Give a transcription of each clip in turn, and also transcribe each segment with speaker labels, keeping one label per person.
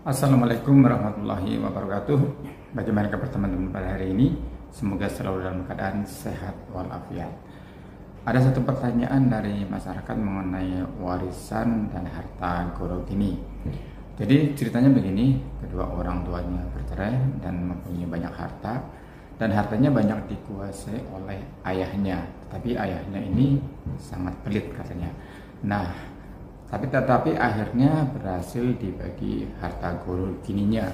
Speaker 1: Assalamualaikum warahmatullahi wabarakatuh. Bagaimana kabar teman-teman pada hari ini? Semoga selalu dalam keadaan sehat walafiat. Ada satu pertanyaan dari masyarakat mengenai warisan dan harta gono gini. Jadi ceritanya begini, kedua orang tuanya bercerai dan mempunyai banyak harta, dan hartanya banyak dikuasai oleh ayahnya. Tapi ayahnya ini sangat pelit katanya. Nah, tetapi akhirnya berhasil dibagi harta gono gininya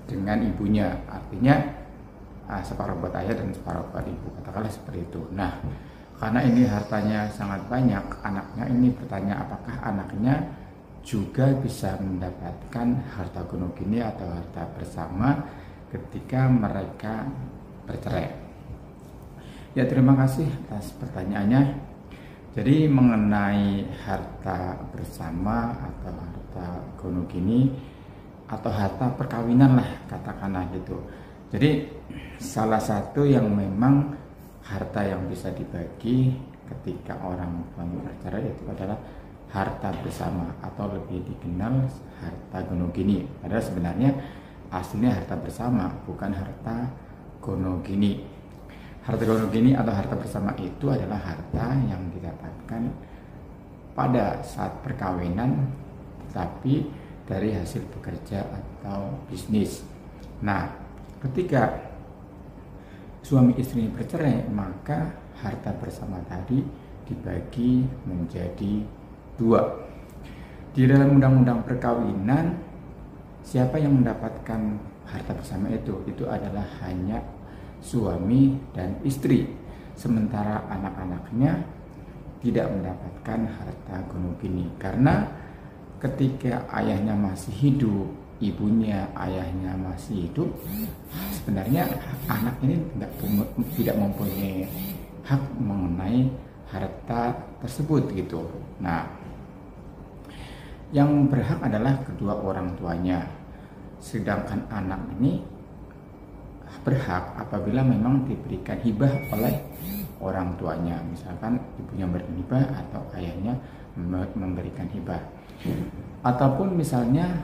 Speaker 1: dengan ibunya. Artinya separuh buat ayah dan separuh buat ibu, katakanlah seperti itu. Nah, karena ini hartanya sangat banyak, anaknya ini bertanya apakah anaknya juga bisa mendapatkan harta gono gini atau harta bersama ketika mereka bercerai. Ya, terima kasih atas pertanyaannya. Jadi mengenai harta bersama atau harta gono gini atau harta perkawinan lah katakanlah gitu. Jadi salah satu yang memang harta yang bisa dibagi ketika orang bercerai itu adalah harta bersama atau lebih dikenal harta gono gini. Padahal sebenarnya aslinya harta bersama, bukan harta gono gini. Harta gono gini atau harta bersama itu adalah harta yang didapatkan pada saat perkawinan, tetapi dari hasil bekerja atau bisnis. Nah, ketika suami istri bercerai, maka harta bersama tadi dibagi menjadi dua. Di dalam undang-undang perkawinan, siapa yang mendapatkan harta bersama itu adalah hanya suami dan istri, sementara anak-anaknya tidak mendapatkan harta gono gini karena ketika ayahnya masih hidup, ibunya ayahnya masih hidup, sebenarnya anak ini tidak mempunyai hak mengenai harta tersebut gitu. Nah, yang berhak adalah kedua orang tuanya, sedangkan anak ini berhak apabila memang diberikan hibah oleh orang tuanya, misalkan ibunya memberikan hibah atau ayahnya memberikan hibah, ataupun misalnya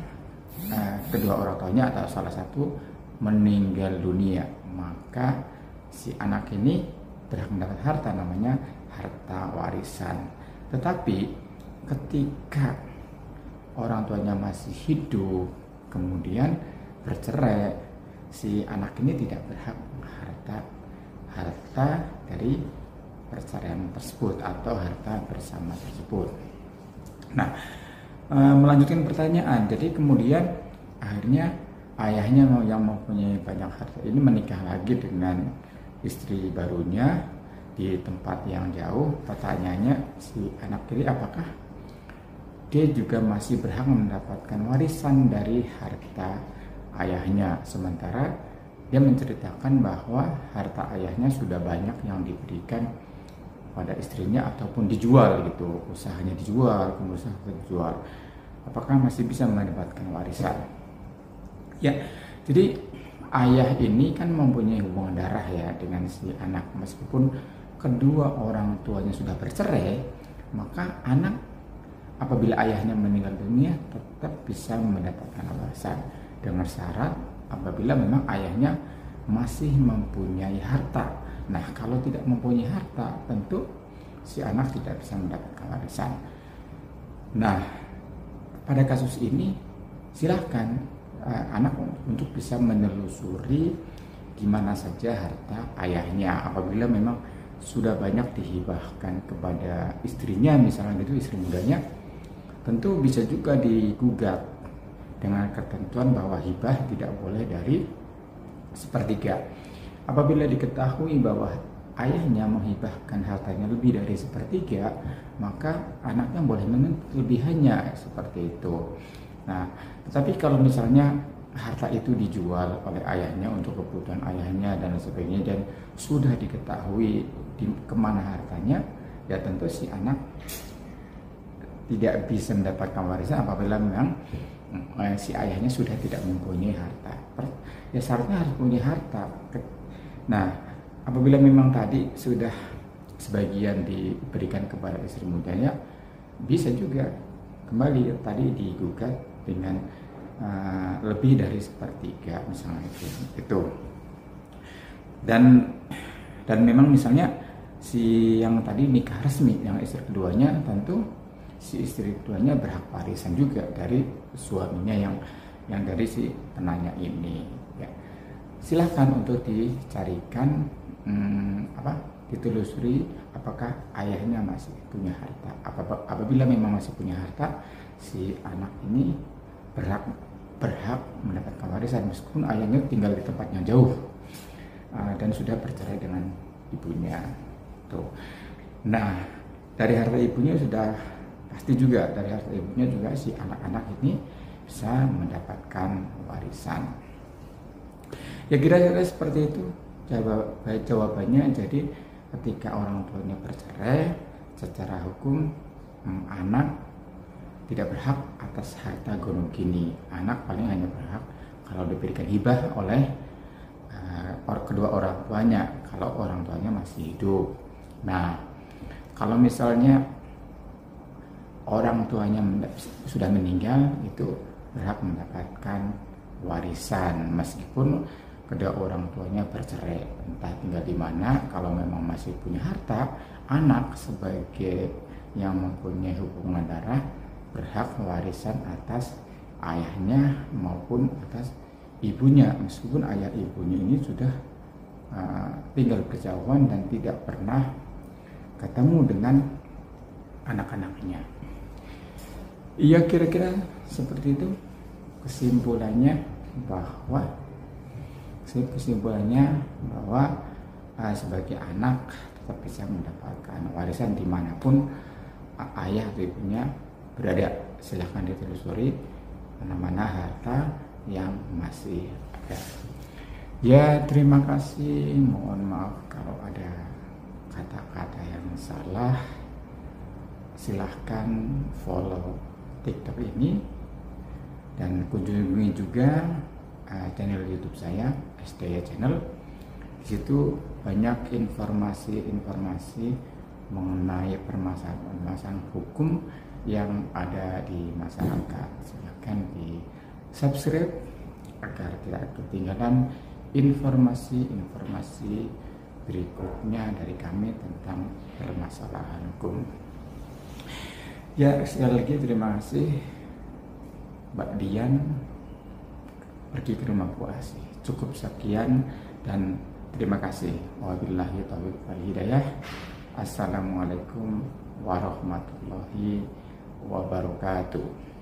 Speaker 1: kedua orang tuanya atau salah satu meninggal dunia, maka si anak ini berhak mendapat harta, namanya harta warisan. Tetapi ketika orang tuanya masih hidup kemudian bercerai, si anak ini tidak berhak harta dari perceraian tersebut atau harta bersama tersebut. Nah, melanjutkan pertanyaan, jadi kemudian akhirnya ayahnya yang mempunyai banyak harta ini menikah lagi dengan istri barunya di tempat yang jauh. Pertanyaannya, si anak ini apakah dia juga masih berhak mendapatkan warisan dari harta ayahnya, sementara dia menceritakan bahwa harta ayahnya sudah banyak yang diberikan pada istrinya ataupun dijual gitu, usahanya dijual, pengusaha dijual. Apakah masih bisa mendapatkan warisan? Ya, jadi ayah ini kan mempunyai hubungan darah ya dengan si anak, meskipun kedua orang tuanya sudah bercerai, maka anak apabila ayahnya meninggal dunia tetap bisa mendapatkan warisan dengan syarat apabila memang ayahnya masih mempunyai harta. Nah, kalau tidak mempunyai harta, tentu si anak tidak bisa mendapatkan warisan. Nah, pada kasus ini silahkan anak untuk bisa menelusuri di mana saja harta ayahnya. Apabila memang sudah banyak dihibahkan kepada istrinya, misalnya gitu, istri mudanya, tentu bisa juga digugat dengan ketentuan bahwa hibah tidak boleh dari sepertiga. Apabila diketahui bahwa ayahnya menghibahkan hartanya lebih dari sepertiga, maka anaknya boleh menuntut lebihannya seperti itu. Nah, tetapi kalau misalnya harta itu dijual oleh ayahnya untuk kebutuhan ayahnya dan sebagainya, dan sudah diketahui kemana hartanya, ya tentu si anak tidak bisa mendapatkan warisan apabila memang si ayahnya sudah tidak mempunyai harta. Ya syaratnya harus punya harta. Nah, apabila memang tadi sudah sebagian diberikan kepada istri mudanya, bisa juga kembali tadi digugat dengan lebih dari sepertiga misalnya itu. Dan memang misalnya si yang tadi nikah resmi, yang istri keduanya, tentu si istri keduanya berhak warisan juga dari suaminya yang dari si penanya ini. Ya. Silahkan untuk dicarikan ditelusuri apakah ayahnya masih punya harta. Apabila memang masih punya harta, si anak ini berhak mendapatkan warisan meskipun ayahnya tinggal di tempatnya jauh dan sudah bercerai dengan ibunya. Tuh. Nah, dari harta ibunya sudah pasti juga, dari harta ibunya juga si anak-anak ini bisa mendapatkan warisan. Ya kira-kira seperti itu jawabannya. Jadi ketika orang tuanya bercerai, secara hukum anak tidak berhak atas harta gonogini. Anak paling hanya berhak kalau diberikan hibah oleh kedua orang tuanya, kalau orang tuanya masih hidup. Nah, kalau misalnya orang tuanya sudah meninggal, itu berhak mendapatkan warisan meskipun kedua orang tuanya bercerai, entah tinggal di mana. Kalau memang masih punya harta, anak sebagai yang mempunyai hubungan darah berhak warisan atas ayahnya maupun atas ibunya, meskipun ayah ibunya ini sudah tinggal berjauhan dan tidak pernah ketemu dengan anak-anaknya. Iya, kira-kira seperti itu kesimpulannya bahwa sebagai anak tetap bisa mendapatkan warisan dimanapun ayah atau ibunya berada. Silahkan ditelusuri mana-mana harta yang masih ada. Ya, terima kasih. Mohon maaf kalau ada kata-kata yang salah. Silahkan follow TikTok ini dan kunjungi juga channel YouTube saya, SDY Channel. Di situ banyak informasi-informasi mengenai permasalahan hukum yang ada di masyarakat. Silahkan di subscribe agar tidak ketinggalan informasi-informasi berikutnya dari kami tentang permasalahan hukum. Ya, sekali lagi terima kasih. Mbak Dian pergi ke rumah Bu Asih. Cukup sekian dan terima kasih. Wabillahi taufiq wal hidayah. Assalamualaikum warahmatullahi wabarakatuh.